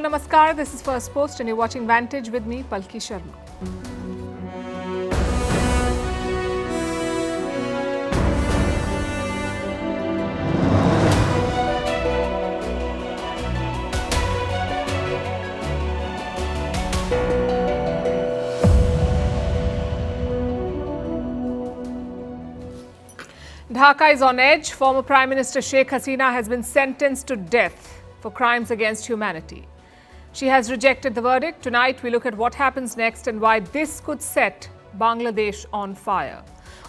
namaskar. This is Firstpost and you're watching Vantage with me, Palki Sharma. Dhaka is on edge. Former Prime Minister Sheikh Hasina has been sentenced to death for crimes against humanity. She has rejected the verdict. Tonight, we look at what happens next and why this could set Bangladesh on fire.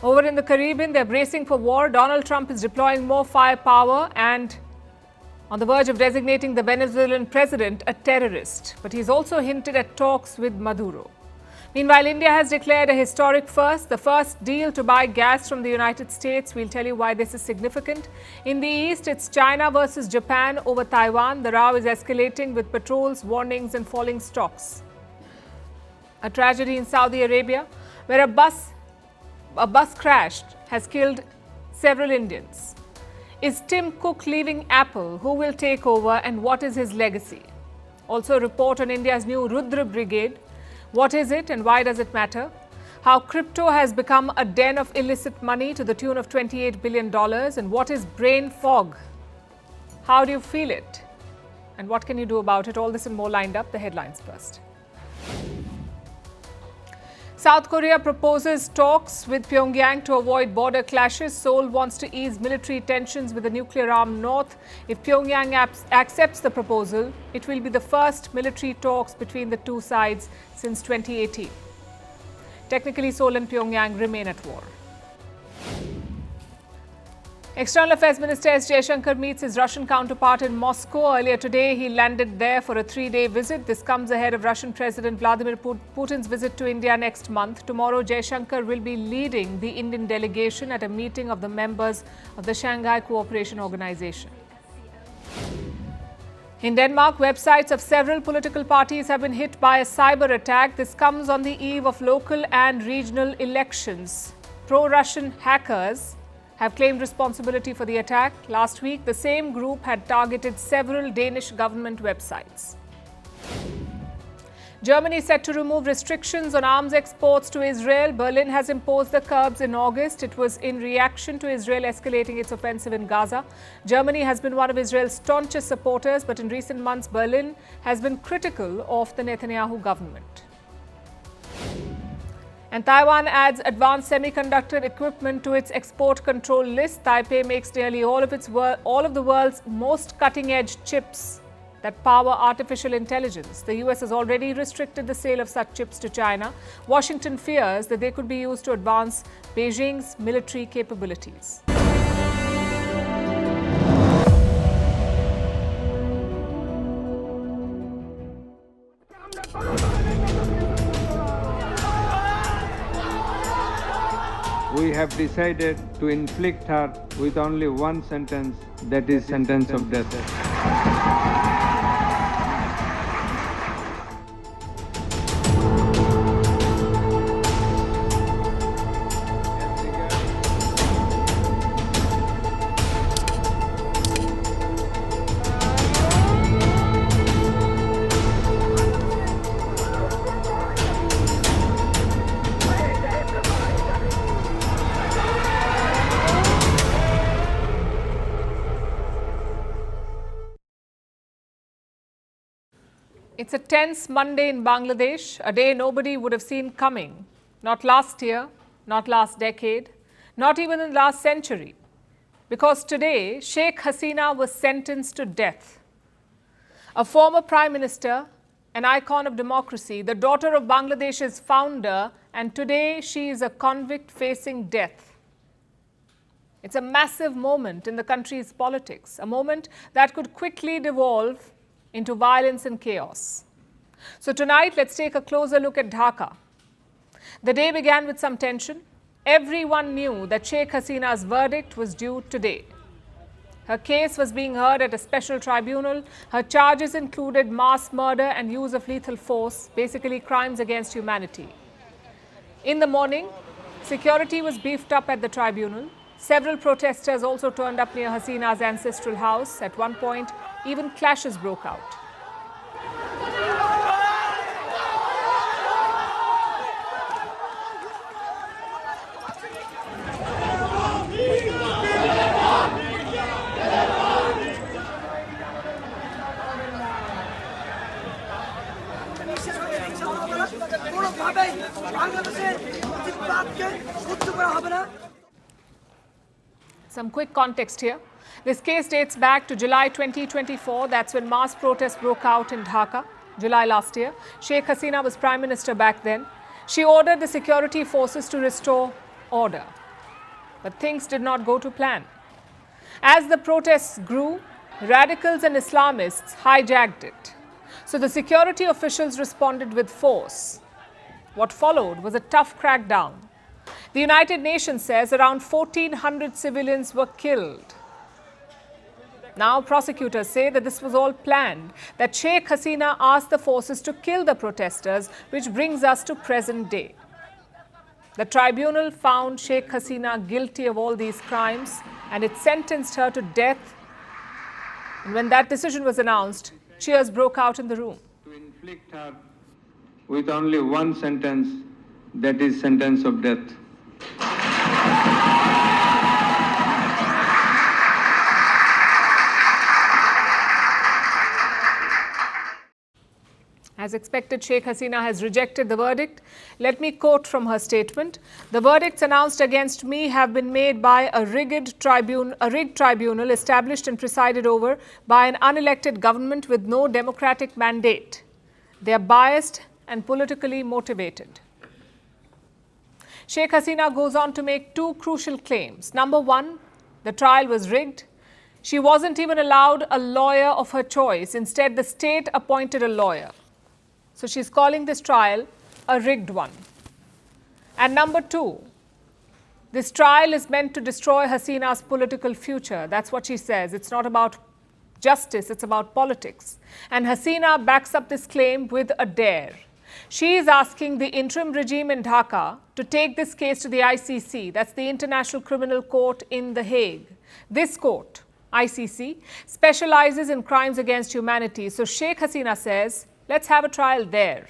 Over in the Caribbean, they're bracing for war. Donald Trump is deploying more firepower and on the verge of designating the Venezuelan president a terrorist. But he's also hinted at talks with Maduro. Meanwhile, India has declared a historic first, the first deal to buy gas from the United States. We'll tell you why this is significant. In the East, it's China versus Japan over Taiwan. The row is escalating with patrols, warnings and falling stocks. A tragedy in Saudi Arabia where a bus crashed has killed several Indians. Is Tim Cook leaving Apple? Who will take over and what is his legacy? Also a report on India's new Rudra brigade. What is it and why does it matter? How crypto has become a den of illicit money to the tune of $28 billion. And what is brain fog? How do you feel it? And what can you do about it? All this and more lined up. The headlines first. South Korea proposes talks with Pyongyang to avoid border clashes. Seoul wants to ease military tensions with the nuclear-armed North. If Pyongyang accepts the proposal, it will be the first military talks between the two sides since 2018. Technically, Seoul and Pyongyang remain at war. External Affairs Minister S. Jaishankar meets his Russian counterpart in Moscow. Earlier today, he landed there for a 3-day visit. This comes ahead of Russian President Vladimir Putin's visit to India next month. Tomorrow, Jaishankar will be leading the Indian delegation at a meeting of the members of the Shanghai Cooperation Organization. In Denmark, websites of several political parties have been hit by a cyber attack. This comes on the eve of local and regional elections. Pro-Russian hackers have claimed responsibility for the attack. Last week, the same group had targeted several Danish government websites. Germany is set to remove restrictions on arms exports to Israel. Berlin has imposed the curbs in August. It was in reaction to Israel escalating its offensive in Gaza. Germany has been one of Israel's staunchest supporters, but in recent months, Berlin has been critical of the Netanyahu government. And Taiwan adds advanced semiconductor equipment to its export control list. Taipei makes nearly all of the world's most cutting-edge chips that power artificial intelligence. The US has already restricted the sale of such chips to China. Washington fears that they could be used to advance Beijing's military capabilities. We have decided to inflict her with only one sentence, that is sentence of death. It's a tense Monday in Bangladesh, a day nobody would have seen coming. Not last year, not last decade, not even in the last century. Because today, Sheikh Hasina was sentenced to death. A former prime minister, an icon of democracy, the daughter of Bangladesh's founder, and today she is a convict facing death. It's a massive moment in the country's politics, a moment that could quickly devolve into violence and chaos. So tonight, let's take a closer look at Dhaka. The day began with some tension. Everyone knew that Sheikh Hasina's verdict was due today. Her case was being heard at a special tribunal. Her charges included mass murder and use of lethal force, basically crimes against humanity. In the morning, security was beefed up at the tribunal. Several protesters also turned up near Hasina's ancestral house. At one point, even clashes broke out. Some quick context here. This case dates back to July 2024. That's when mass protests broke out in Dhaka, July last year. Sheikh Hasina was Prime Minister back then. She ordered the security forces to restore order. But things did not go to plan. As the protests grew, radicals and Islamists hijacked it. So the security officials responded with force. What followed was a tough crackdown. The United Nations says around 1,400 civilians were killed. Now prosecutors say that this was all planned, that Sheikh Hasina asked the forces to kill the protesters, which brings us to present day. The tribunal found Sheikh Hasina guilty of all these crimes and it sentenced her to death. And when that decision was announced, cheers broke out in the room. To inflict her with only one sentence, that is sentence of death. As expected, Sheikh Hasina has rejected the verdict. Let me quote from her statement. The verdicts announced against me have been made by a rigged tribunal established and presided over by an unelected government with no democratic mandate. They are biased and politically motivated. Sheikh Hasina goes on to make two crucial claims. Number one, the trial was rigged. She wasn't even allowed a lawyer of her choice. Instead, the state appointed a lawyer. So she's calling this trial a rigged one. And number two, this trial is meant to destroy Hasina's political future. That's what she says. It's not about justice, it's about politics. And Hasina backs up this claim with a dare. She is asking the interim regime in Dhaka to take this case to the ICC. That's the International Criminal Court in The Hague. This court, ICC, specializes in crimes against humanity. So Sheikh Hasina says, let's have a trial there.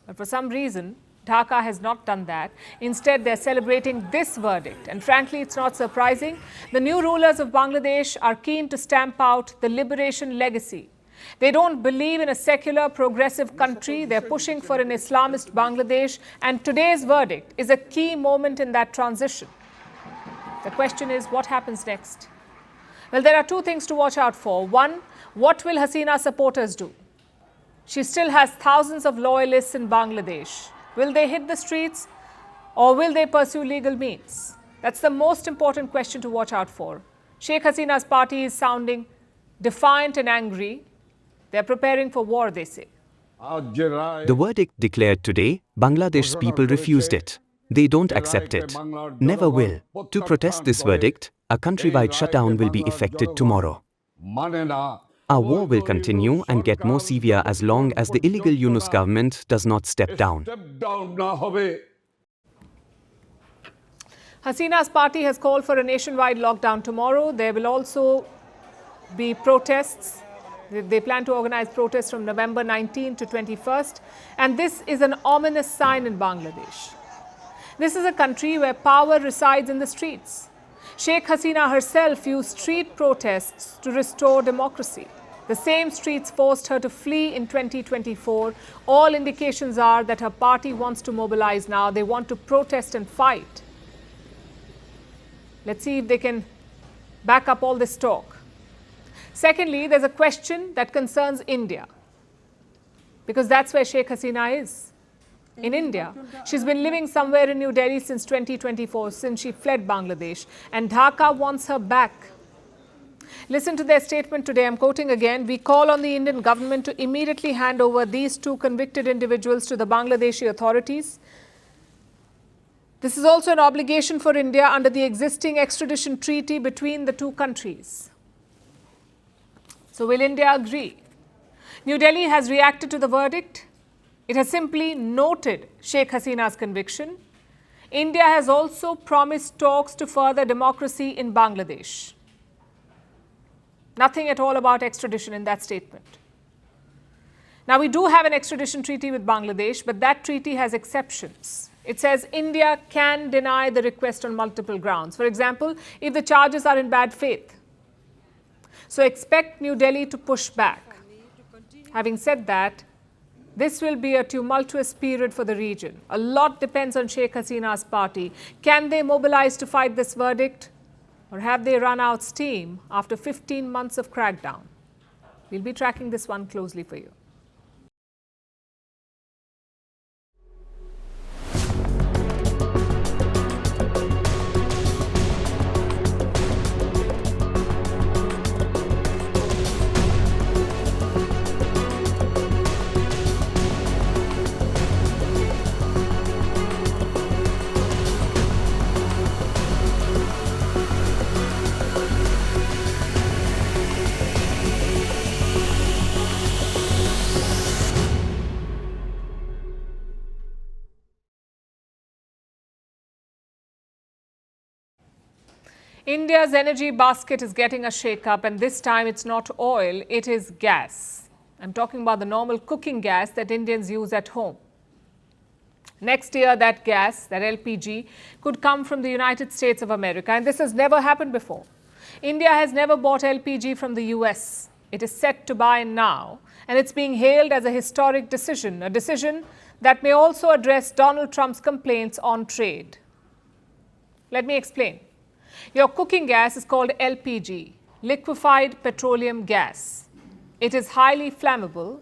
But for some reason, Dhaka has not done that. Instead, they're celebrating this verdict. And frankly, it's not surprising. The new rulers of Bangladesh are keen to stamp out the liberation legacy. They don't believe in a secular, progressive country. They're pushing for an Islamist Bangladesh. And today's verdict is a key moment in that transition. The question is, what happens next? Well, there are two things to watch out for. One, what will Hasina supporters do? She still has thousands of loyalists in Bangladesh. Will they hit the streets or will they pursue legal means? That's the most important question to watch out for. Sheikh Hasina's party is sounding defiant and angry. They're preparing for war, they say. The verdict declared today, Bangladesh's people refused it. They don't accept it. Never will. To protest this verdict, a countrywide shutdown will be effected tomorrow. Our war will continue and get more severe as long as the illegal Yunus government does not step down. Hasina's party has called for a nationwide lockdown tomorrow. There will also be protests. They plan to organize protests from November 19 to 21st. And this is an ominous sign in Bangladesh. This is a country where power resides in the streets. Sheikh Hasina herself used street protests to restore democracy. The same streets forced her to flee in 2024. All indications are that her party wants to mobilize now. They want to protest and fight. Let's see if they can back up all this talk. Secondly, there's a question that concerns India, because that's where Sheikh Hasina is. In India. She's been living somewhere in New Delhi since 2024, since she fled Bangladesh, and Dhaka wants her back. Listen to their statement today. I'm quoting again. We call on the Indian government to immediately hand over these two convicted individuals to the Bangladeshi authorities. This is also an obligation for India under the existing extradition treaty between the two countries. So will India agree? New Delhi has reacted to the verdict. It has simply noted Sheikh Hasina's conviction. India has also promised talks to further democracy in Bangladesh. Nothing at all about extradition in that statement. Now, we do have an extradition treaty with Bangladesh, but that treaty has exceptions. It says India can deny the request on multiple grounds. For example, if the charges are in bad faith. So expect New Delhi to push back. Having said that, This will be a tumultuous period for the region. A lot depends on Sheikh Hasina's party. Can they mobilize to fight this verdict? Or have they run out steam after 15 months of crackdown? We'll be tracking this one closely for you. India's energy basket is getting a shake-up, and this time it's not oil, it is gas. I'm talking about the normal cooking gas that Indians use at home. Next year, that gas, that LPG, could come from the United States of America, and this has never happened before. India has never bought LPG from the US. It is set to buy now, and it's being hailed as a historic decision, a decision that may also address Donald Trump's complaints on trade. Let me explain. Your cooking gas is called LPG, liquefied petroleum gas. It is highly flammable.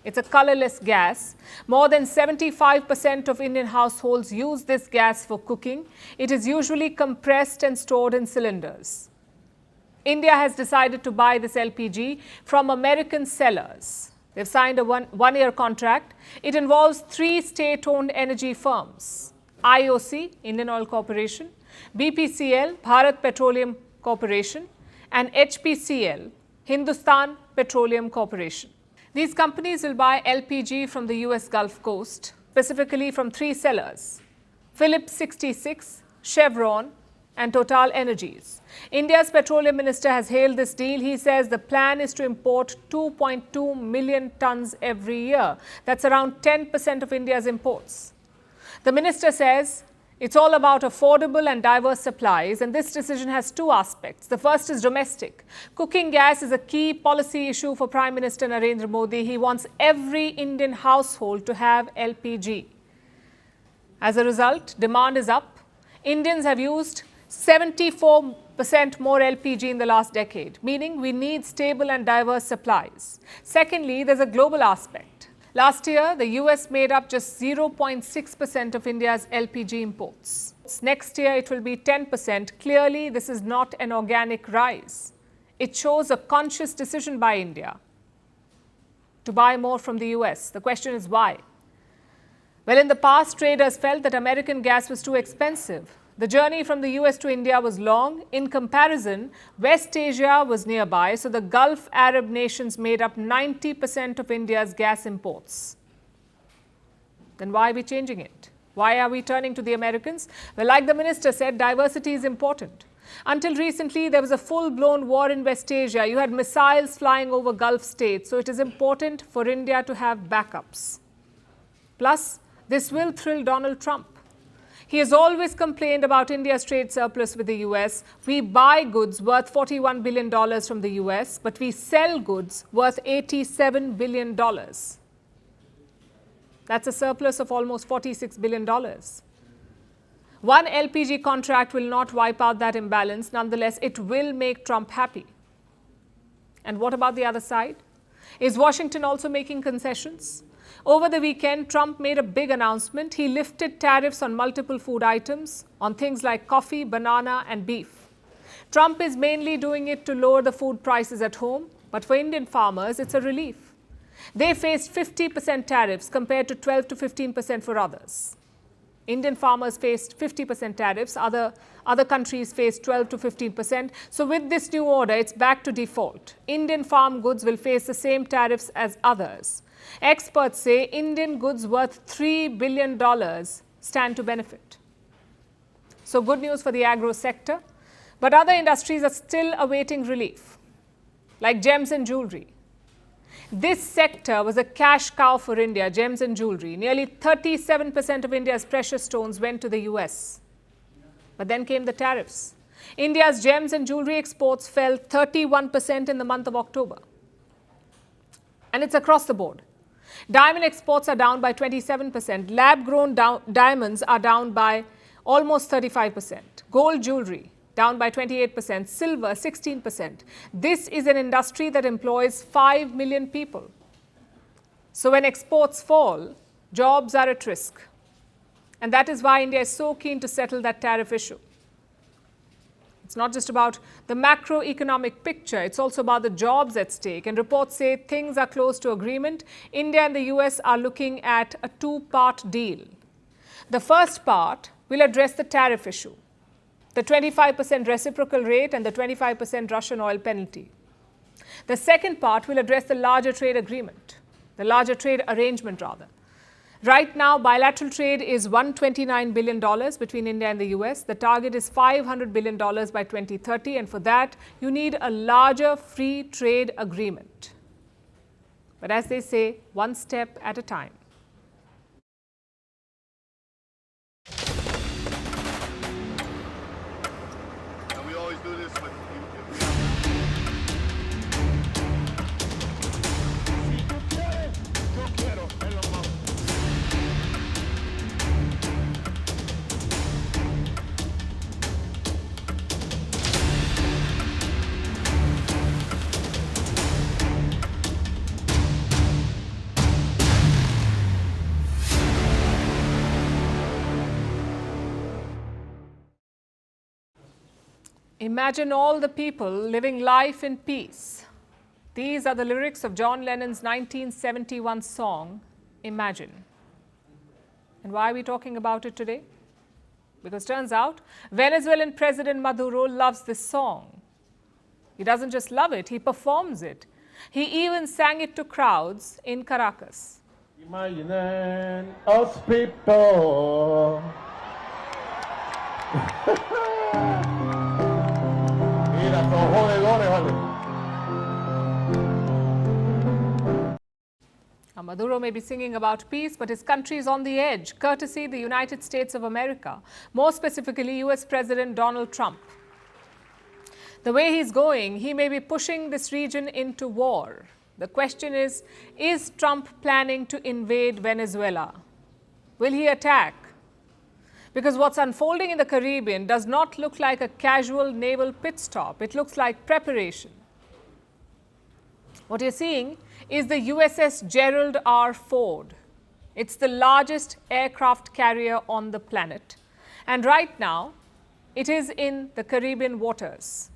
It's a colorless gas. More than 75% of Indian households use this gas for cooking. It is usually compressed and stored in cylinders. India has decided to buy this LPG from American sellers. They've signed a one-year contract. It involves 3 state-owned energy firms: IOC, Indian Oil Corporation; BPCL, Bharat Petroleum Corporation; and HPCL, Hindustan Petroleum Corporation. These companies will buy LPG from the US Gulf Coast, specifically from 3 sellers: Phillips 66, Chevron, and Total Energies. India's petroleum minister has hailed this deal. He says the plan is to import 2.2 million tons every year. That's around 10% of India's imports. The minister says it's all about affordable and diverse supplies, and this decision has 2 aspects. The first is domestic. Cooking gas is a key policy issue for Prime Minister Narendra Modi. He wants every Indian household to have LPG. As a result, demand is up. Indians have used 74% more LPG in the last decade, meaning we need stable and diverse supplies. Secondly, there's a global aspect. Last year, the US made up just 0.6% of India's LPG imports. Next year, it will be 10%. Clearly, this is not an organic rise. It shows a conscious decision by India to buy more from the US. The question is why? Well, in the past, traders felt that American gas was too expensive. The journey from the US to India was long. In comparison, West Asia was nearby, so the Gulf Arab nations made up 90% of India's gas imports. Then why are we changing it? Why are we turning to the Americans? Well, like the minister said, diversity is important. Until recently, there was a full-blown war in West Asia. You had missiles flying over Gulf states, so it is important for India to have backups. Plus, this will thrill Donald Trump. He has always complained about India's trade surplus with the US. We buy goods worth $41 billion from the US, but we sell goods worth $87 billion. That's a surplus of almost $46 billion. One LPG contract will not wipe out that imbalance. Nonetheless, it will make Trump happy. And what about the other side? Is Washington also making concessions? Over the weekend, Trump made a big announcement. He lifted tariffs on multiple food items, on things like coffee, banana, and beef. Trump is mainly doing it to lower the food prices at home, but for Indian farmers, it's a relief. They faced 50% tariffs compared to 12 to 15% for others. Indian farmers faced 50% tariffs, other countries faced 12 to 15%. So with this new order, it's back to default. Indian farm goods will face the same tariffs as others. Experts say Indian goods worth $3 billion stand to benefit. So good news for the agro sector, but other industries are still awaiting relief, like gems and jewelry. This sector was a cash cow for India, gems and jewelry. Nearly 37% of India's precious stones went to the US. But then came the tariffs. India's gems and jewelry exports fell 31% in the month of October. And it's across the board. Diamond exports are down by 27%. Lab-grown diamonds are down by almost 35%. Gold jewelry down by 28%. Silver 16%. This is an industry that employs 5 million people. So when exports fall, jobs are at risk. And that is why India is so keen to settle that tariff issue. It's not just about the macroeconomic picture, it's also about the jobs at stake. And reports say things are close to agreement. India and the US are looking at a two-part deal. The first part will address the tariff issue, the 25% reciprocal rate and the 25% Russian oil penalty. The second part will address the larger trade agreement, the larger trade arrangement rather. Right now, bilateral trade is $129 billion between India and the US. The target is $500 billion by 2030, and for that, you need a larger free trade agreement. But as they say, one step at a time. And we always do this with Imagine all the people living life in peace. These are the lyrics of John Lennon's 1971 song, Imagine. And why are we talking about it today? Because turns out, Venezuelan President Maduro loves this song. He doesn't just love it, he performs it. He even sang it to crowds in Caracas. Imagine us people. Mira, son jodedores, vale. Now, Maduro may be singing about peace, but his country is on the edge, courtesy the United States of America, more specifically US President Donald Trump. The way he's going, he may be pushing this region into war. The question is Trump planning to invade Venezuela? Will he attack? Because what's unfolding in the Caribbean does not look like a casual naval pit stop. It looks like preparation. What you're seeing is the USS Gerald R. Ford. It's the largest aircraft carrier on the planet. And right now, it is in the Caribbean waters.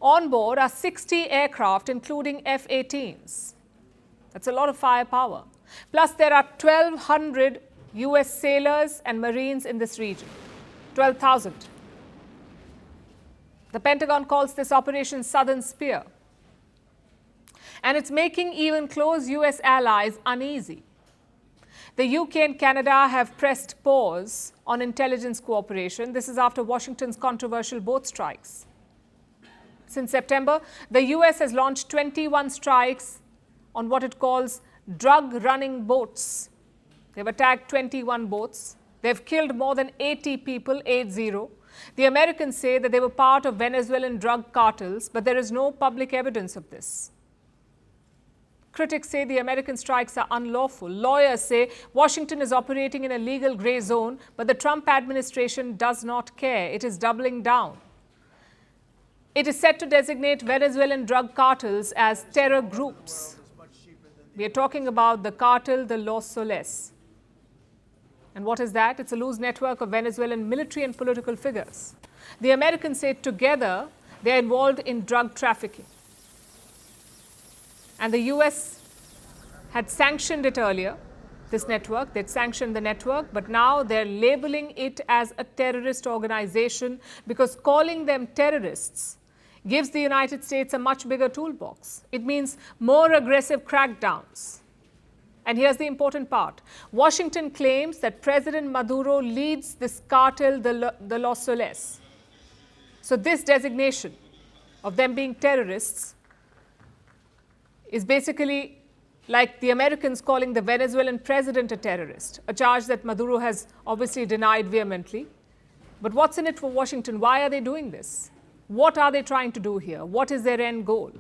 On board are 60 aircraft, including F-18s. That's a lot of firepower. Plus, there are 1,200 US sailors and Marines in this region. 12,000. The Pentagon calls this Operation Southern Spear. And it's making even close US allies uneasy. The UK and Canada have pressed pause on intelligence cooperation. This is after Washington's controversial boat strikes. Since September, the US has launched 21 strikes on what it calls drug-running boats. They've attacked 21 boats. They've killed more than 80 people, 80. The Americans say that they were part of Venezuelan drug cartels, but there is no public evidence of this. Critics say the American strikes are unlawful. Lawyers say Washington is operating in a legal gray zone, but the Trump administration does not care. It is doubling down. It is set to designate Venezuelan drug cartels as terror groups. We are talking about the cartel de los Soles. And what is that? It's a loose network of Venezuelan military and political figures. The Americans say together they are involved in drug trafficking. And the US had sanctioned it earlier, this network. They'd sanctioned the network, but now they're labeling it as a terrorist organization because calling them terrorists gives the United States a much bigger toolbox. It means more aggressive crackdowns. And here's the important part. Washington claims that President Maduro leads this cartel de los Soles. So this designation of them being terrorists is basically like the Americans calling the Venezuelan president a terrorist, a charge that Maduro has obviously denied vehemently. But what's in it for Washington? Why are they doing this? What are they trying to do here? What is their end goal?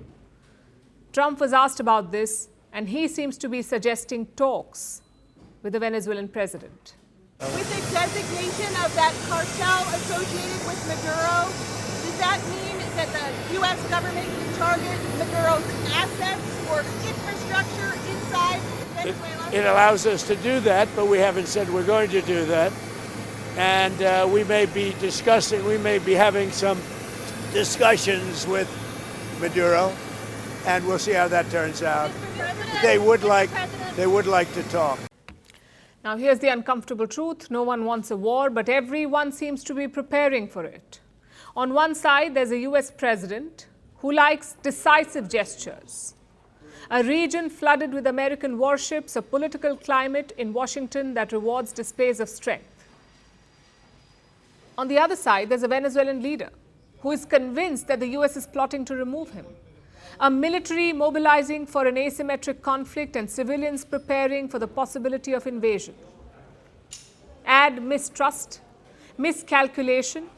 Trump was asked about this and he seems to be suggesting talks with the Venezuelan president. With the designation of that cartel associated with Maduro, does that mean that the U.S. government can target Maduro's assets or infrastructure inside Venezuela? It allows us to do that, but we haven't said we're going to do that. And we may be having some discussions with Maduro, and we'll see how that turns out. They would like to talk. Now, here's the uncomfortable truth. No one wants a war, but everyone seems to be preparing for it. On one side, there's a US president who likes decisive gestures. A region flooded with American warships, a political climate in Washington that rewards displays of strength. On the other side, there's a Venezuelan leader who is convinced that the US is plotting to remove him. A military mobilizing for an asymmetric conflict and civilians preparing for the possibility of invasion. Add mistrust, miscalculation,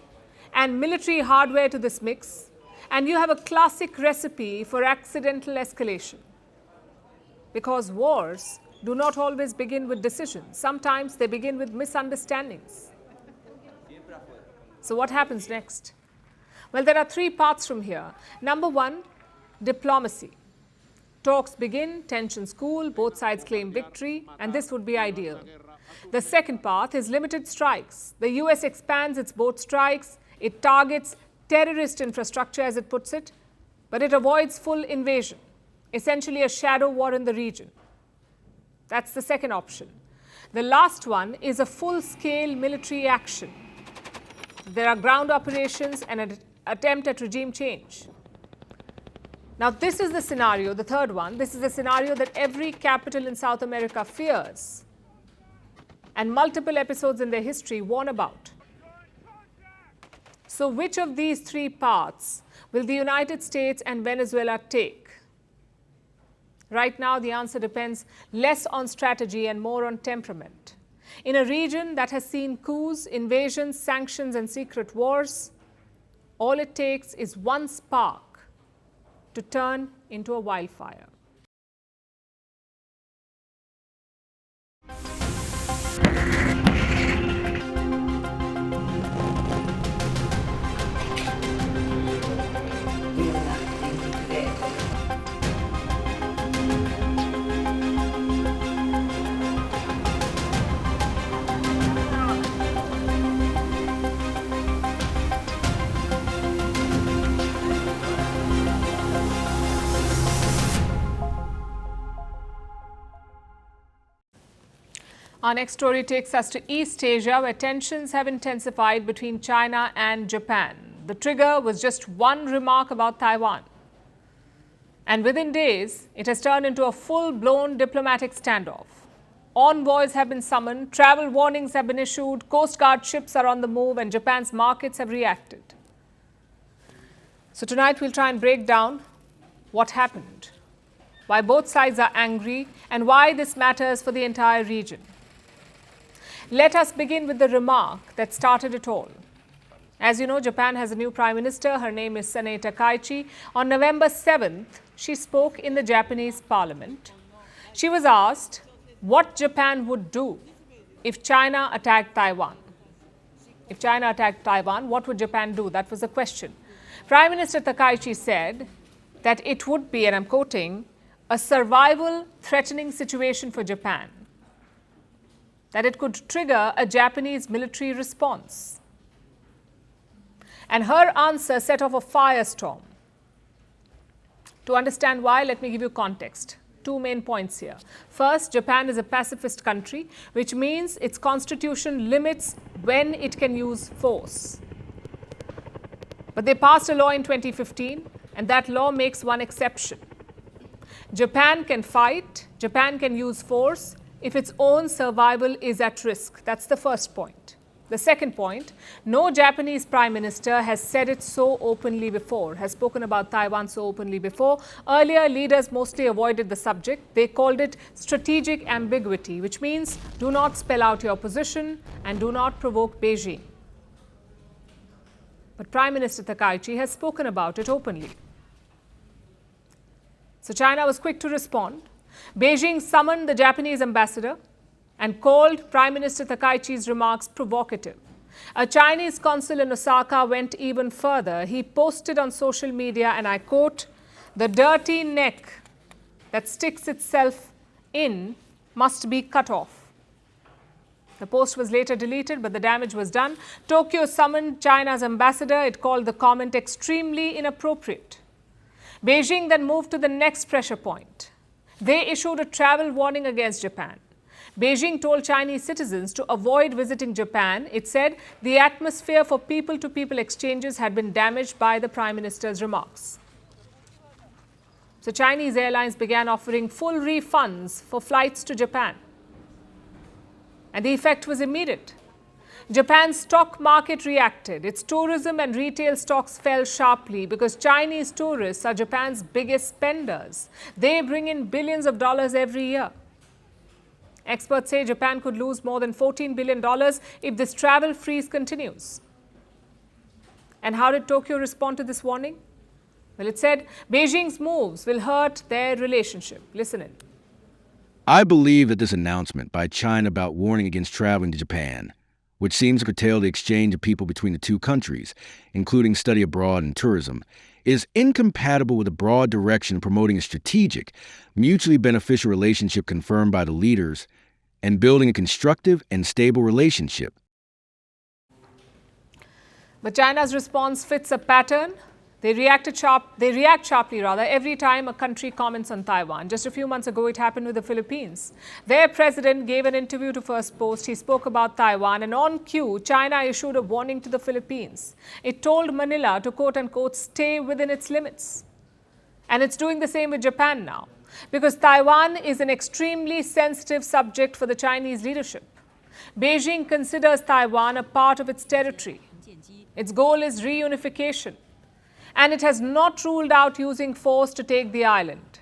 and military hardware to this mix, and you have a classic recipe for accidental escalation. Because wars do not always begin with decisions. Sometimes they begin with misunderstandings. So what happens next? Well, there are three paths from here. Number one, diplomacy. Talks begin, tensions cool, both sides claim victory, and this would be ideal. The second path is limited strikes. The US expands its boat strikes, it targets terrorist infrastructure, as it puts it, but it avoids full invasion, essentially a shadow war in the region. That's the second option. The last one is a full-scale military action. There are ground operations and an attempt at regime change. Now, this is the scenario, the third one. This is the scenario that every capital in South America fears, and multiple episodes in their history warn about. So which of these three paths will the United States and Venezuela take? Right now, the answer depends less on strategy and more on temperament. In a region that has seen coups, invasions, sanctions, and secret wars, all it takes is one spark to turn into a wildfire. Our next story takes us to East Asia, where tensions have intensified between China and Japan. The trigger was just one remark about Taiwan. And within days, it has turned into a full-blown diplomatic standoff. Envoys have been summoned, travel warnings have been issued, Coast Guard ships are on the move, and Japan's markets have reacted. So tonight we'll try and break down what happened, why both sides are angry, and why this matters for the entire region. Let us begin with the remark that started it all. As you know, Japan has a new Prime Minister. Her name is Sanae Takaichi. On November 7th, she spoke in the Japanese Parliament. She was asked what Japan would do if China attacked Taiwan. If China attacked Taiwan, what would Japan do? That was the question. Prime Minister Takaichi said that it would be, and I'm quoting, a survival-threatening situation for Japan, that it could trigger a Japanese military response. And her answer set off a firestorm. To understand why, let me give you context. Two main points here. First, Japan is a pacifist country, which means its constitution limits when it can use force. But they passed a law in 2015, and that law makes one exception. Japan can fight, Japan can use force, if its own survival is at risk. That's the first point. The second point, no Japanese Prime Minister has said it so openly before, has spoken about Taiwan so openly before. Earlier, leaders mostly avoided the subject. They called it strategic ambiguity, which means do not spell out your position and do not provoke Beijing. But Prime Minister Takaichi has spoken about it openly. So China was quick to respond. Beijing summoned the Japanese ambassador and called Prime Minister Takaichi's remarks provocative. A Chinese consul in Osaka went even further. He posted on social media, and I quote, "The dirty neck that sticks itself in must be cut off." The post was later deleted, but the damage was done. Tokyo summoned China's ambassador. It called the comment extremely inappropriate. Beijing then moved to the next pressure point. They issued a travel warning against Japan. Beijing told Chinese citizens to avoid visiting Japan. It said the atmosphere for people-to-people exchanges had been damaged by the Prime Minister's remarks. So Chinese airlines began offering full refunds for flights to Japan. And the effect was immediate. Japan's stock market reacted. Its tourism and retail stocks fell sharply because Chinese tourists are Japan's biggest spenders. They bring in billions of dollars every year. Experts say Japan could lose more than $14 billion if this travel freeze continues. And how did Tokyo respond to this warning? Well, it said Beijing's moves will hurt their relationship. Listen in. I believe that this announcement by China about warning against traveling to Japan, which seems to curtail the exchange of people between the two countries, including study abroad and tourism, is incompatible with a broad direction promoting a strategic, mutually beneficial relationship confirmed by the leaders and building a constructive and stable relationship. But China's response fits a pattern. They react sharply every time a country comments on Taiwan. Just a few months ago, it happened with the Philippines. Their president gave an interview to Firstpost. He spoke about Taiwan, and on cue, China issued a warning to the Philippines. It told Manila to quote-unquote stay within its limits. And it's doing the same with Japan now, because Taiwan is an extremely sensitive subject for the Chinese leadership. Beijing considers Taiwan a part of its territory. Its goal is reunification. And it has not ruled out using force to take the island.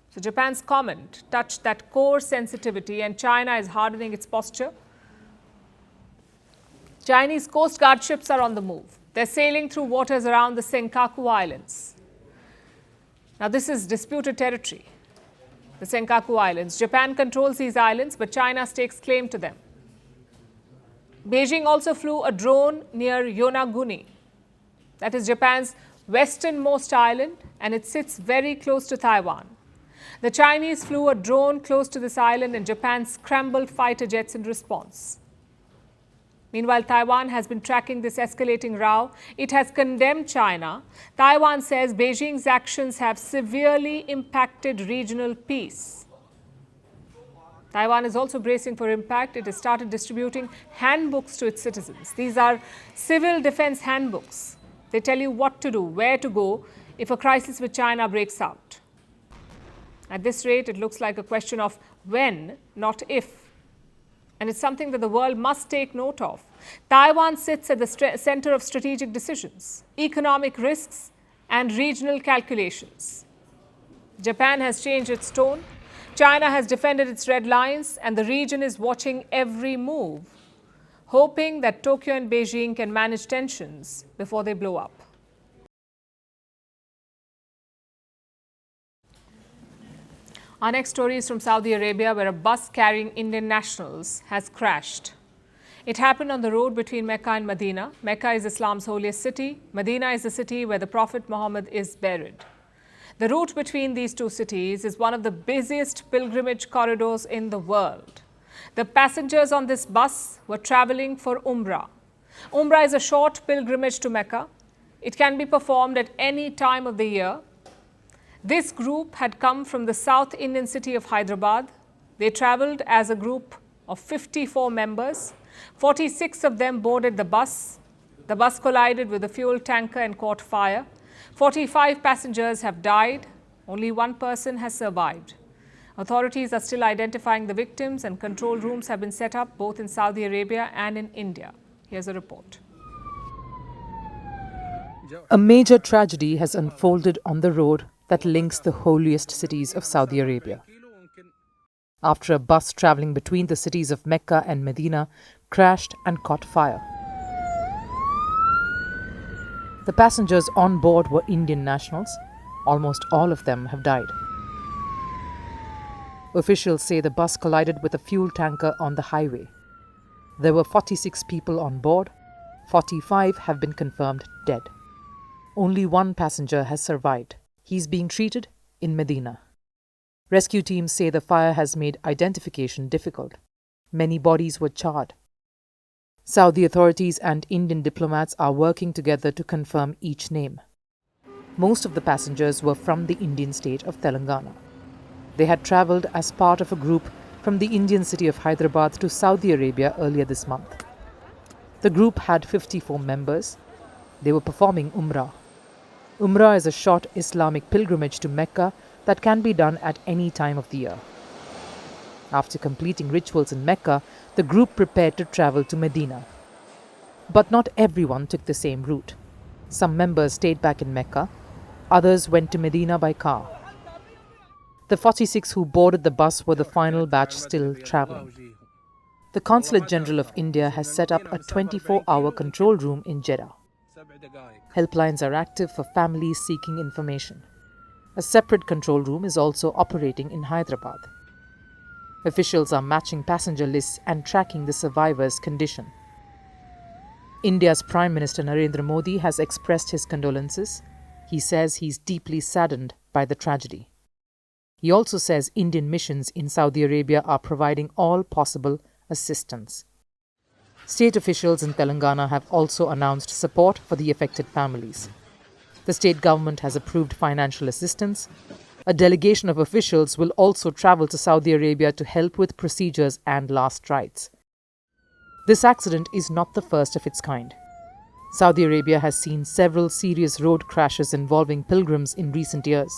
So Japan's comment touched that core sensitivity, and China is hardening its posture. Chinese Coast Guard ships are on the move. They're sailing through waters around the Senkaku Islands. Now, this is disputed territory, the Senkaku Islands. Japan controls these islands, but China stakes claim to them. Beijing also flew a drone near Yonaguni. That is Japan's westernmost island, and it sits very close to Taiwan. The Chinese flew a drone close to this island, and Japan scrambled fighter jets in response. Meanwhile, Taiwan has been tracking this escalating row. It has condemned China. Taiwan says Beijing's actions have severely impacted regional peace. Taiwan is also bracing for impact. It has started distributing handbooks to its citizens. These are civil defense handbooks. They tell you what to do, where to go if a crisis with China breaks out. At this rate, it looks like a question of when, not if. And it's something that the world must take note of. Taiwan sits at the center of strategic decisions, economic risks, and regional calculations. Japan has changed its tone. China has defended its red lines, and the region is watching every move, hoping that Tokyo and Beijing can manage tensions before they blow up. Our next story is from Saudi Arabia, where a bus carrying Indian nationals has crashed. It happened on the road between Mecca and Medina. Mecca is Islam's holiest city. Medina is the city where the Prophet Muhammad is buried. The route between these two cities is one of the busiest pilgrimage corridors in the world. The passengers on this bus were traveling for Umrah. Umrah is a short pilgrimage to Mecca. It can be performed at any time of the year. This group had come from the South Indian city of Hyderabad. They traveled as a group of 54 members. 46 of them boarded the bus. The bus collided with a fuel tanker and caught fire. 45 passengers have died. Only one person has survived. Authorities are still identifying the victims, and control rooms have been set up both in Saudi Arabia and in India. Here's a report. A major tragedy has unfolded on the road that links the holiest cities of Saudi Arabia. After a bus traveling between the cities of Mecca and Medina crashed and caught fire. The passengers on board were Indian nationals. Almost all of them have died. Officials say the bus collided with a fuel tanker on the highway. There were 46 people on board. 45 have been confirmed dead. Only one passenger has survived. He's being treated in Medina. Rescue teams say the fire has made identification difficult. Many bodies were charred. Saudi authorities and Indian diplomats are working together to confirm each name. Most of the passengers were from the Indian state of Telangana. They had travelled as part of a group from the Indian city of Hyderabad to Saudi Arabia earlier this month. The group had 54 members. They were performing Umrah. Umrah is a short Islamic pilgrimage to Mecca that can be done at any time of the year. After completing rituals in Mecca, the group prepared to travel to Medina. But not everyone took the same route. Some members stayed back in Mecca. Others went to Medina by car. The 46 who boarded the bus were the final batch still traveling. The Consulate General of India has set up a 24-hour control room in Jeddah. Helplines are active for families seeking information. A separate control room is also operating in Hyderabad. Officials are matching passenger lists and tracking the survivors' condition. India's Prime Minister Narendra Modi has expressed his condolences. He says he's deeply saddened by the tragedy. He also says Indian missions in Saudi Arabia are providing all possible assistance. State officials in Telangana have also announced support for the affected families. The state government has approved financial assistance. A delegation of officials will also travel to Saudi Arabia to help with procedures and last rites. This accident is not the first of its kind. Saudi Arabia has seen several serious road crashes involving pilgrims in recent years.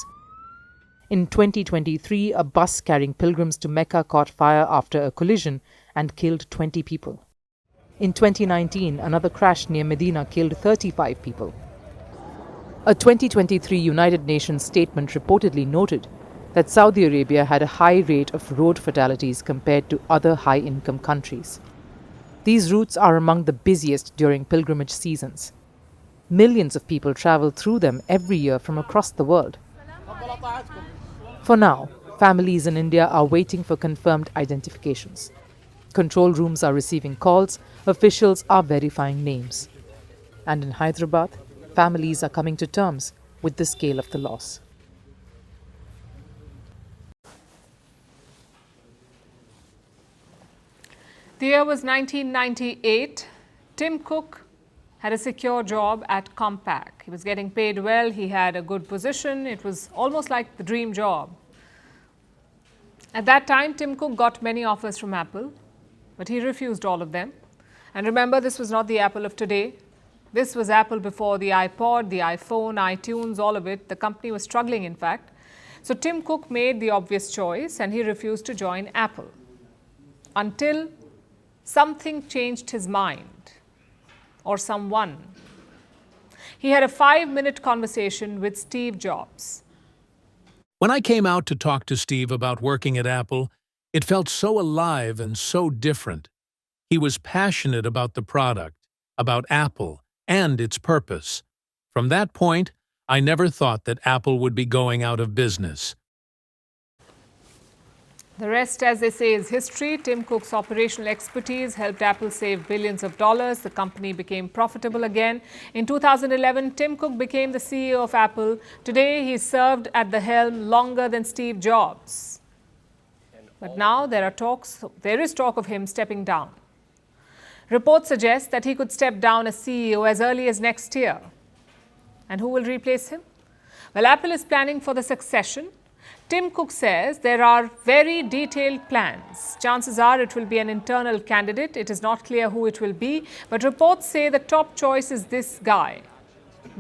In 2023, a bus carrying pilgrims to Mecca caught fire after a collision and killed 20 people. In 2019, another crash near Medina killed 35 people. A 2023 United Nations statement reportedly noted that Saudi Arabia had a high rate of road fatalities compared to other high-income countries. These routes are among the busiest during pilgrimage seasons. Millions of people travel through them every year from across the world. For now, families in India are waiting for confirmed identifications. Control rooms are receiving calls, officials are verifying names. And in Hyderabad, families are coming to terms with the scale of the loss. The year was 1998. Tim Cook had a secure job at Compaq. He was getting paid well, he had a good position, it was almost like the dream job. At that time, Tim Cook got many offers from Apple, but he refused all of them. And remember, this was not the Apple of today. This was Apple before the iPod, the iPhone, iTunes, all of it. The company was struggling, in fact. So Tim Cook made the obvious choice and he refused to join Apple until something changed his mind, or someone. He had a 5-minute conversation with Steve Jobs. When I came out to talk to Steve about working at Apple, it felt so alive and so different. He was passionate about the product, about Apple, and its purpose. From that point, I never thought that Apple would be going out of business. The rest, as they say, is history. Tim Cook's operational expertise helped Apple save billions of dollars. The company became profitable again. In 2011, Tim Cook became the CEO of Apple. Today, he served at the helm longer than Steve Jobs. But now there is talk of him stepping down. Reports suggest that he could step down as CEO as early as next year. And who will replace him? Well, Apple is planning for the succession. Tim Cook says there are very detailed plans. Chances are it will be an internal candidate. It is not clear who it will be, but reports say the top choice is this guy,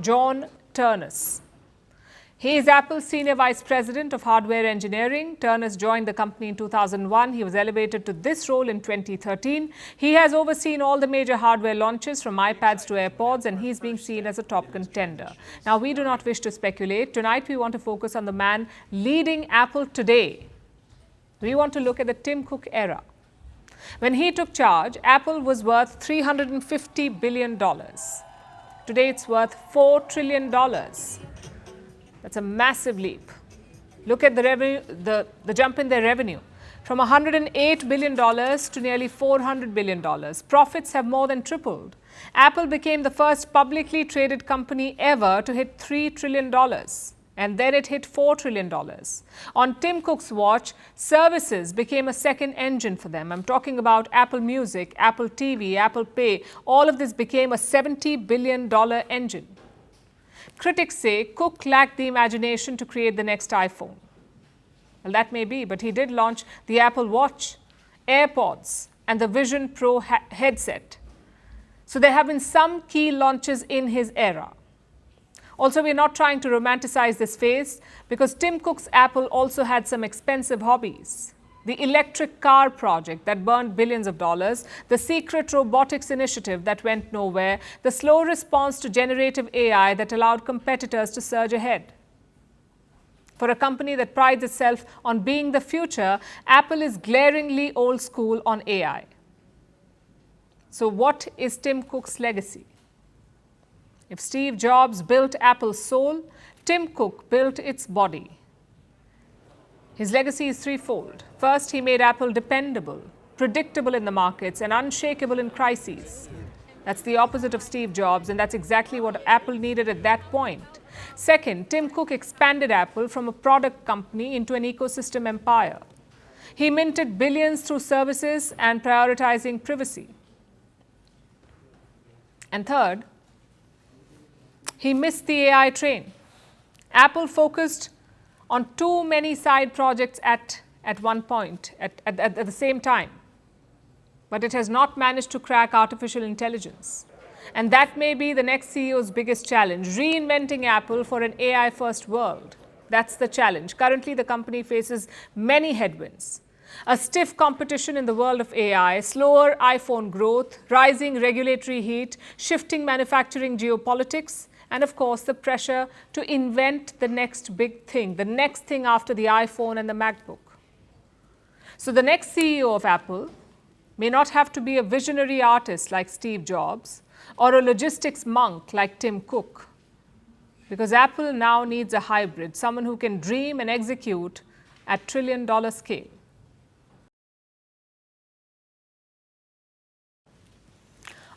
John Ternus. He is Apple's Senior Vice President of Hardware Engineering. Ternus joined the company in 2001. He was elevated to this role in 2013. He has overseen all the major hardware launches from iPads to AirPods, and he's being seen as a top contender. Now, we do not wish to speculate. Tonight, we want to focus on the man leading Apple today. We want to look at the Tim Cook era. When he took charge, Apple was worth $350 billion. Today, it's worth $4 trillion. That's a massive leap. Look at the revenue, the jump in their revenue from $108 billion to nearly $400 billion. Profits have more than tripled. Apple became the first publicly traded company ever to hit $3 trillion. And then it hit $4 trillion. On Tim Cook's watch, services became a second engine for them. I'm talking about Apple Music, Apple TV, Apple Pay. All of this became a $70 billion engine. Critics say Cook lacked the imagination to create the next iPhone. Well, that may be, but he did launch the Apple Watch, AirPods, and the Vision Pro headset. So there have been some key launches in his era. Also, we're not trying to romanticize this phase because Tim Cook's Apple also had some expensive hobbies. The electric car project that burned billions of dollars, the secret robotics initiative that went nowhere, the slow response to generative AI that allowed competitors to surge ahead. For a company that prides itself on being the future, Apple is glaringly old school on AI. So what is Tim Cook's legacy? If Steve Jobs built Apple's soul, Tim Cook built its body. His legacy is threefold. First, he made Apple dependable, predictable in the markets, and unshakable in crises. That's the opposite of Steve Jobs, and that's exactly what Apple needed at that point. Second, Tim Cook expanded Apple from a product company into an ecosystem empire. He minted billions through services and prioritizing privacy. And third, he missed the AI train. Apple focused on too many side projects at one point, at the same time. But it has not managed to crack artificial intelligence. And that may be the next CEO's biggest challenge, reinventing Apple for an AI-first world. That's the challenge. Currently, the company faces many headwinds. A stiff competition in the world of AI, slower iPhone growth, rising regulatory heat, shifting manufacturing geopolitics, and of course, the pressure to invent the next big thing, the next thing after the iPhone and the MacBook. So the next CEO of Apple may not have to be a visionary artist like Steve Jobs or a logistics monk like Tim Cook, because Apple now needs a hybrid, someone who can dream and execute at trillion-dollar scale.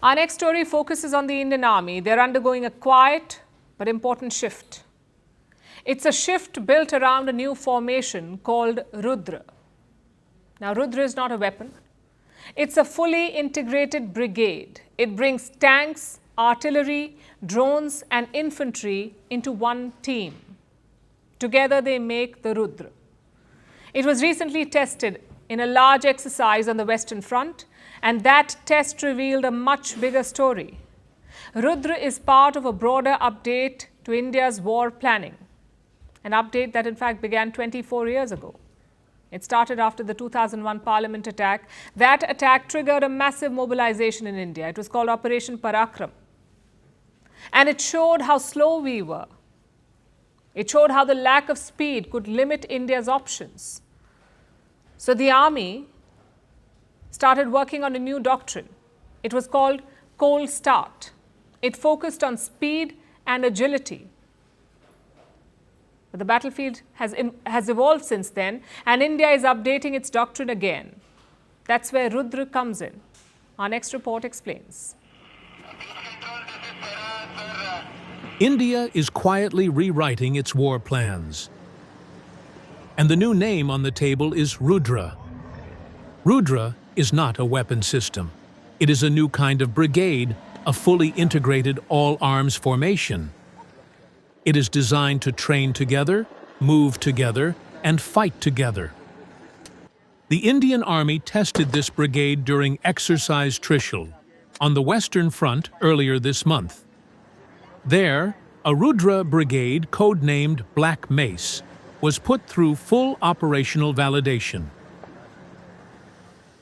Our next story focuses on the Indian Army. They're undergoing a quiet but important shift. It's a shift built around a new formation called Rudra. Now, Rudra is not a weapon. It's a fully integrated brigade. It brings tanks, artillery, drones, and infantry into one team. Together, they make the Rudra. It was recently tested in a large exercise on the Western Front, and that test revealed a much bigger story. Rudra is part of a broader update to India's war planning, an update that in fact began 24 years ago. It started after the 2001 Parliament attack. That attack triggered a massive mobilization in India. It was called Operation Parakram. And it showed how slow we were. It showed how the lack of speed could limit India's options. So the army started working on a new doctrine. It was called Cold Start. It focused on speed and agility. But the battlefield has evolved since then, and India is updating its doctrine again. That's where Rudra comes in. Our next report explains. India is quietly rewriting its war plans. And the new name on the table is Rudra. Rudra is not a weapon system. It is a new kind of brigade, a fully integrated all-arms formation. It is designed to train together, move together, and fight together. The Indian Army tested this brigade during Exercise Trishul on the Western Front earlier this month. There, a Rudra brigade, codenamed Black Mace, was put through full operational validation.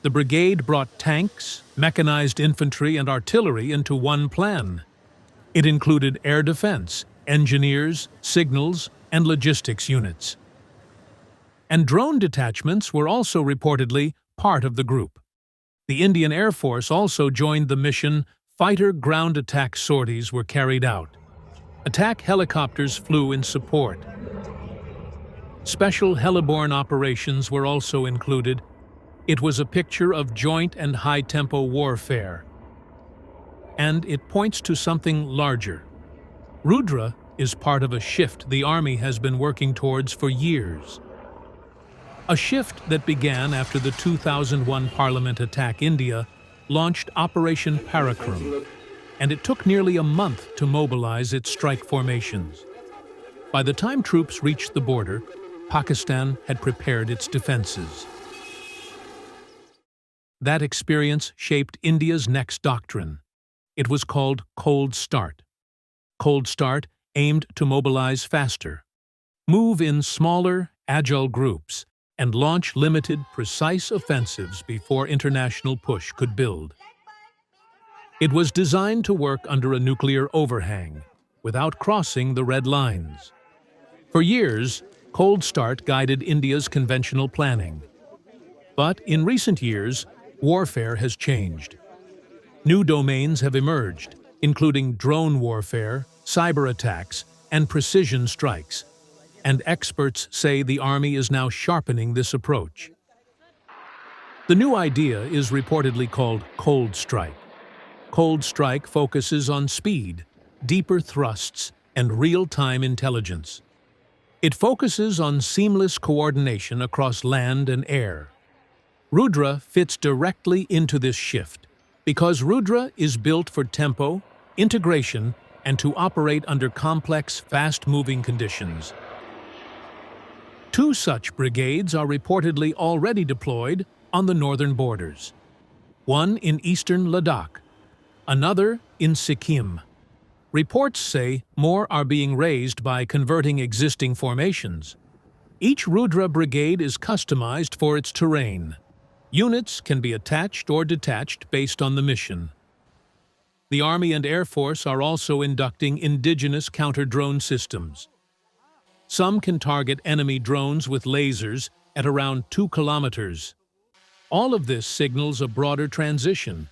The brigade brought tanks, mechanized infantry, and artillery into one plan. It included air defense, engineers, signals, and logistics units. And drone detachments were also reportedly part of the group. The Indian Air Force also joined the mission. Fighter ground attack sorties were carried out. Attack helicopters flew in support. Special heliborne operations were also included. It was a picture of joint and high-tempo warfare. And it points to something larger. Rudra is part of a shift the Army has been working towards for years. A shift that began after the 2001 Parliament attack India launched Operation Parakram, and it took nearly a month to mobilize its strike formations. By the time troops reached the border, Pakistan had prepared its defenses. That experience shaped India's next doctrine. It was called Cold Start. Cold Start aimed to mobilize faster, move in smaller, agile groups, and launch limited, precise offensives before international push could build. It was designed to work under a nuclear overhang, without crossing the red lines. For years, Cold Start guided India's conventional planning. But in recent years, warfare has changed. New domains have emerged, including drone warfare, cyber attacks, and precision strikes. And experts say the Army is now sharpening this approach. The new idea is reportedly called Cold Strike. Cold Strike focuses on speed, deeper thrusts, and real-time intelligence. It focuses on seamless coordination across land and air. Rudra fits directly into this shift because Rudra is built for tempo, integration, and to operate under complex, fast-moving conditions. 2 such brigades are reportedly already deployed on the northern borders. One in eastern Ladakh, another in Sikkim. Reports say more are being raised by converting existing formations. Each Rudra brigade is customized for its terrain. Units can be attached or detached based on the mission. The Army and Air Force are also inducting indigenous counter-drone systems. Some can target enemy drones with lasers at around 2 kilometers. All of this signals a broader transition,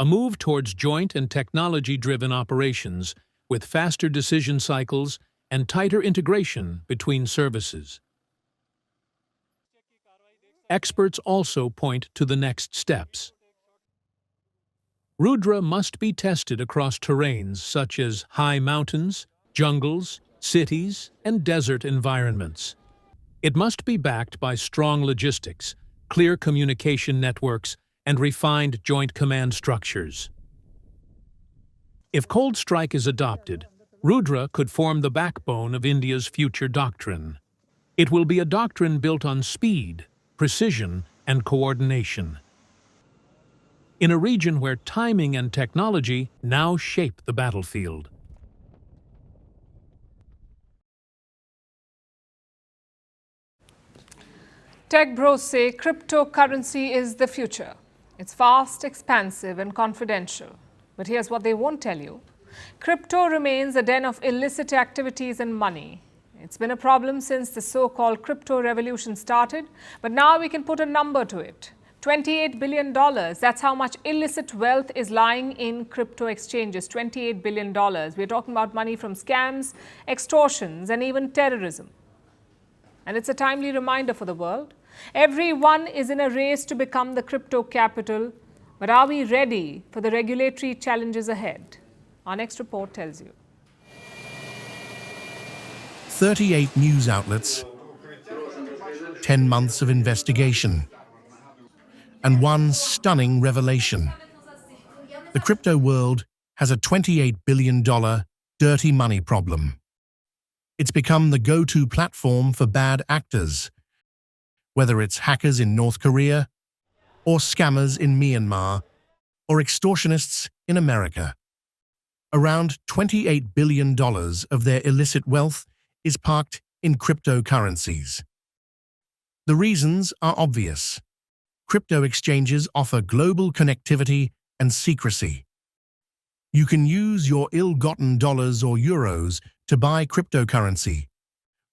a move towards joint and technology-driven operations with faster decision cycles and tighter integration between services. Experts also point to the next steps. Rudra must be tested across terrains such as high mountains, jungles, cities, and desert environments. It must be backed by strong logistics, clear communication networks, and refined joint command structures. If Cold Strike is adopted, Rudra could form the backbone of India's future doctrine. It will be a doctrine built on speed, precision, and coordination. In a region where timing and technology now shape the battlefield. Tech bros say cryptocurrency is the future. It's fast, expansive, and confidential. But here's what they won't tell you. Crypto remains a den of illicit activities and money. It's been a problem since the so-called crypto revolution started, but now we can put a number to it. $28 billion, that's how much illicit wealth is lying in crypto exchanges, $28 billion. We're talking about money from scams, extortions, and even terrorism. And it's a timely reminder for the world. Everyone is in a race to become the crypto capital, but are we ready for the regulatory challenges ahead? Our next report tells you. 38 news outlets, 10 months of investigation, and one stunning revelation. The crypto world has a $28 billion dirty money problem. It's become the go-to platform for bad actors, whether it's hackers in North Korea, or scammers in Myanmar, or extortionists in America. Around $28 billion of their illicit wealth is parked in cryptocurrencies. The reasons are obvious. Crypto exchanges offer global connectivity and secrecy. You can use your ill-gotten dollars or euros to buy cryptocurrency.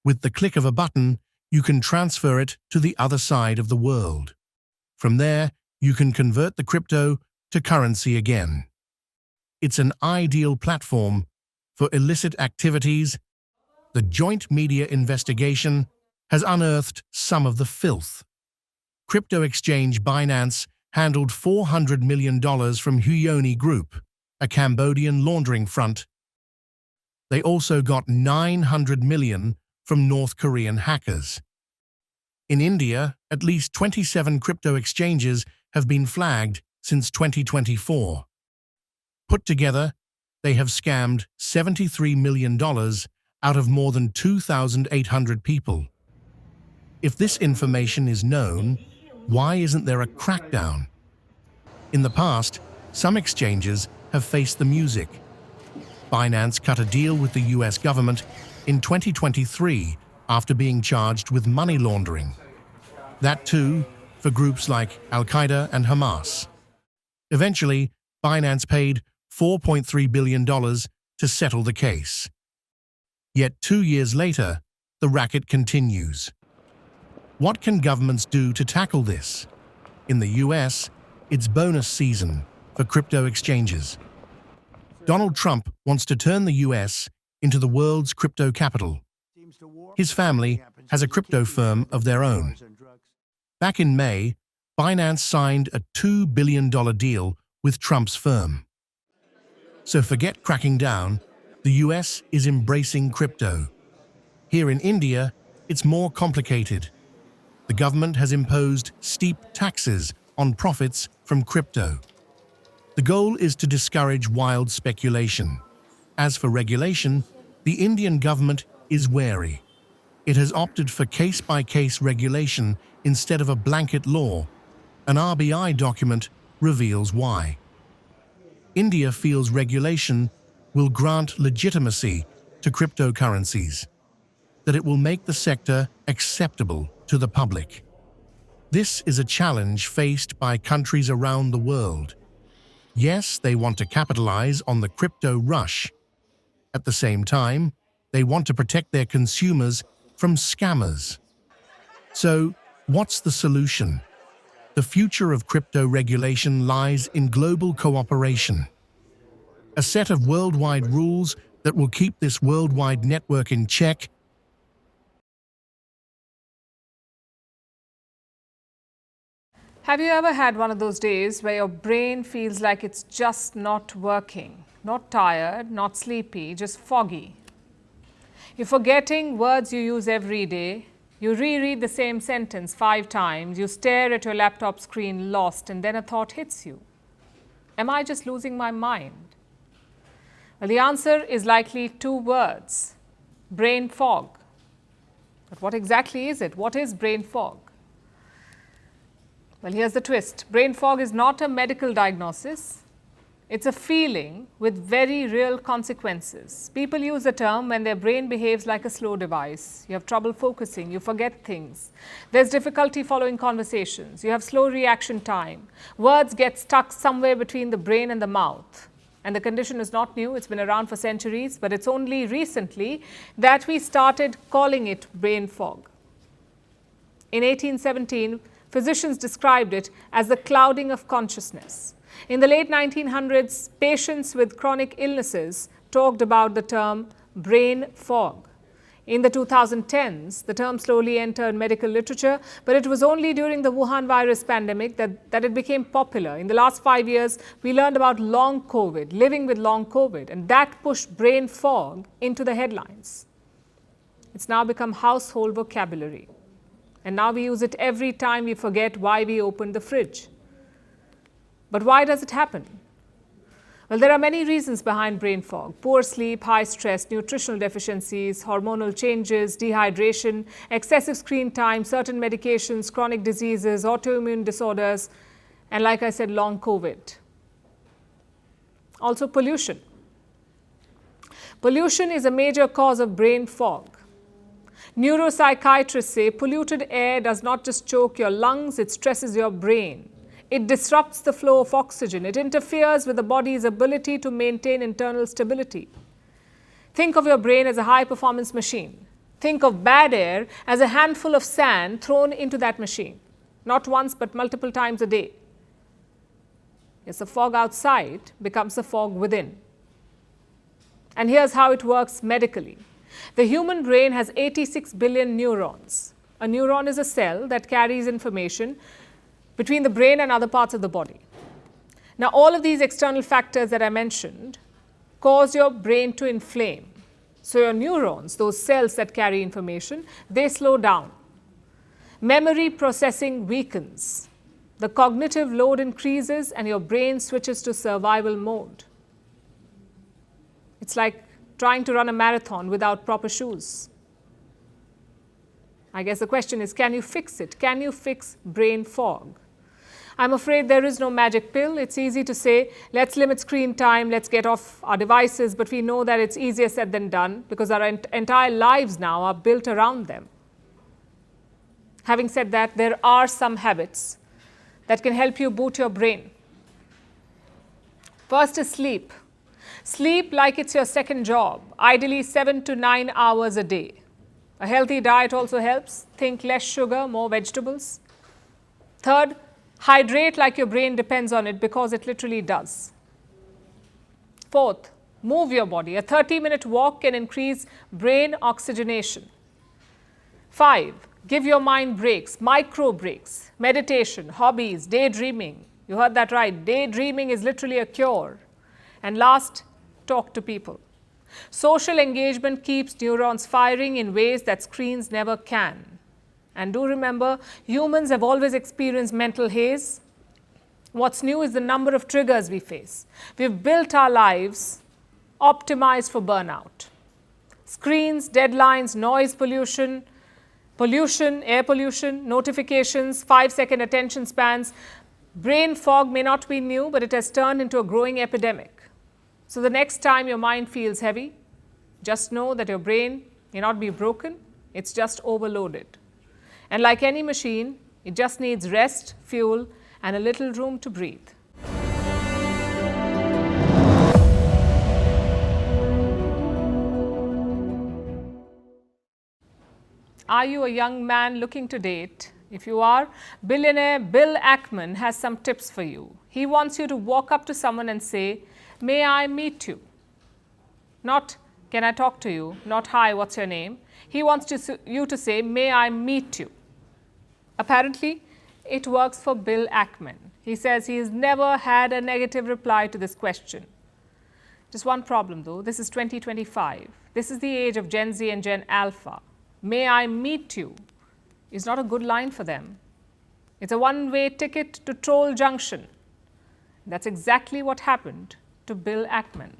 With the click of a button, you can transfer it to the other side of the world. From there, you can convert the crypto to currency again. It's an ideal platform for illicit activities. The joint media investigation has unearthed some of the filth. Crypto exchange Binance handled $400 million from Huyoni Group, a Cambodian laundering front. They also got $900 million from North Korean hackers. In India, at least 27 crypto exchanges have been flagged since 2024. Put together, they have scammed $73 million out of more than 2,800 people. If this information is known, why isn't there a crackdown? In the past, some exchanges have faced the music. Binance cut a deal with the US government in 2023 after being charged with money laundering. That too, for groups like Al-Qaeda and Hamas. Eventually, Binance paid $4.3 billion to settle the case. Yet 2 years later, the racket continues. What can governments do to tackle this? In the US, it's bonus season for crypto exchanges. Donald Trump wants to turn the US into the world's crypto capital. His family has a crypto firm of their own. Back in May, Binance signed a $2 billion deal with Trump's firm. So forget cracking down, the US is embracing crypto. Here in India, it's more complicated. The government has imposed steep taxes on profits from crypto. The goal is to discourage wild speculation. As for regulation, the Indian government is wary. It has opted for case-by-case regulation instead of a blanket law. An RBI document reveals why. India feels regulation will grant legitimacy to cryptocurrencies, that it will make the sector acceptable to the public. This is a challenge faced by countries around the world. Yes, they want to capitalize on the crypto rush. At the same time, they want to protect their consumers from scammers. So, what's the solution? The future of crypto regulation lies in global cooperation. A set of worldwide rules that will keep this worldwide network in check. Have you ever had one of those days where your brain feels like it's just not working? Not tired, not sleepy, just foggy. You're forgetting words you use every day. You reread the same sentence 5 times. You stare at your laptop screen lost, and then a thought hits you. Am I just losing my mind? Well, the answer is likely 2 words: brain fog. But what exactly is it? What is brain fog? Well, here's the twist. Brain fog is not a medical diagnosis. It's a feeling with very real consequences. People use the term when their brain behaves like a slow device. You have trouble focusing, you forget things. There's difficulty following conversations. You have slow reaction time. Words get stuck somewhere between the brain and the mouth. And the condition is not new, it's been around for centuries, but it's only recently that we started calling it brain fog. In 1817, physicians described it as the clouding of consciousness. In the late 1900s, patients with chronic illnesses talked about the term brain fog. In the 2010s, the term slowly entered medical literature, but it was only during the Wuhan virus pandemic that it became popular. In the last 5 years, we learned about long COVID, living with long COVID, and that pushed brain fog into the headlines. It's now become household vocabulary. And now we use it every time we forget why we opened the fridge. But why does it happen? Well, there are many reasons behind brain fog: poor sleep, high stress, nutritional deficiencies, hormonal changes, dehydration, excessive screen time, certain medications, chronic diseases, autoimmune disorders, and like I said, long COVID. Also pollution. Pollution is a major cause of brain fog. Neuropsychiatrists say polluted air does not just choke your lungs, it stresses your brain. It disrupts the flow of oxygen. It interferes with the body's ability to maintain internal stability. Think of your brain as a high-performance machine. Think of bad air as a handful of sand thrown into that machine, not once but multiple times a day. Yes, the fog outside becomes the fog within. And here's how it works medically. The human brain has 86 billion neurons. A neuron is a cell that carries information between the brain and other parts of the body. Now, all of these external factors that I mentioned cause your brain to inflame. So your neurons, those cells that carry information, they slow down. Memory processing weakens. The cognitive load increases and your brain switches to survival mode. It's like trying to run a marathon without proper shoes. I guess the question is, can you fix it? Can you fix brain fog? I'm afraid there is no magic pill. It's easy to say, let's limit screen time, let's get off our devices, but we know that it's easier said than done because our entire lives now are built around them. Having said that, there are some habits that can help you boot your brain. First is sleep. Sleep like it's your second job, ideally 7 to 9 hours a day. A healthy diet also helps. Think less sugar, more vegetables. Third, hydrate like your brain depends on it because it literally does. Fourth, move your body. A 30-minute walk can increase brain oxygenation. 5, give your mind breaks, micro breaks, meditation, hobbies, daydreaming. You heard that right. Daydreaming is literally a cure. And last, talk to people. Social engagement keeps neurons firing in ways that screens never can. And do remember, humans have always experienced mental haze. What's new is the number of triggers we face. We've built our lives optimized for burnout. Screens, deadlines, noise pollution, air pollution, notifications, 5-second attention spans. Brain fog may not be new, but it has turned into a growing epidemic. So the next time your mind feels heavy, just know that your brain may not be broken, it's just overloaded. And like any machine, it just needs rest, fuel, and a little room to breathe. Are you a young man looking to date? If you are, billionaire Bill Ackman has some tips for you. He wants you to walk up to someone and say, "May I meet you?" Not, "Can I talk to you?" Not, "Hi, what's your name?" He wants you to say, "May I meet you?" Apparently, it works for Bill Ackman. He says he has never had a negative reply to this question. Just one problem though, this is 2025. This is the age of Gen Z and Gen Alpha. "May I meet you?" is not a good line for them. It's a one-way ticket to Troll Junction. That's exactly what happened to Bill Ackman.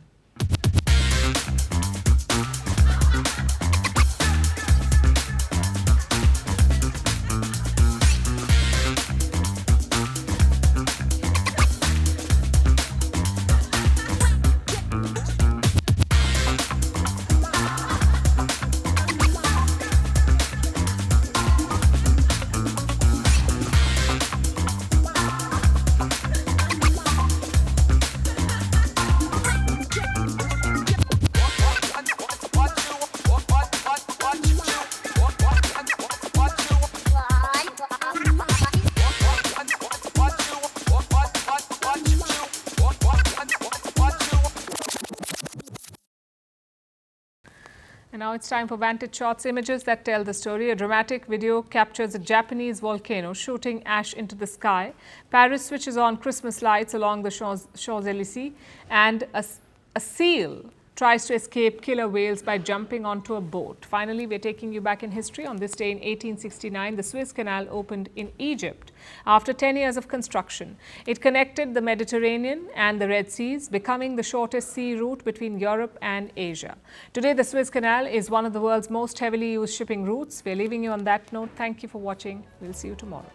And now it's time for Vantage Shots, images that tell the story. A dramatic video captures a Japanese volcano shooting ash into the sky. Paris switches on Christmas lights along the Champs-Élysées, and a seal tries to escape killer whales by jumping onto a boat. Finally, we're taking you back in history. On this day in 1869, the Suez Canal opened in Egypt after 10 years of construction. It connected the Mediterranean and the Red Seas, becoming the shortest sea route between Europe and Asia. Today, the Suez Canal is one of the world's most heavily used shipping routes. We're leaving you on that note. Thank you for watching. We'll see you tomorrow.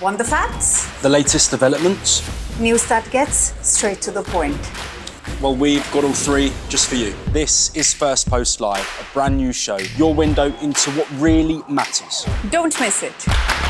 Want the facts? The latest developments? News that gets straight to the point. Well, we've got all three just for you. This is Firstpost Live, a brand new show, your window into what really matters. Don't miss it.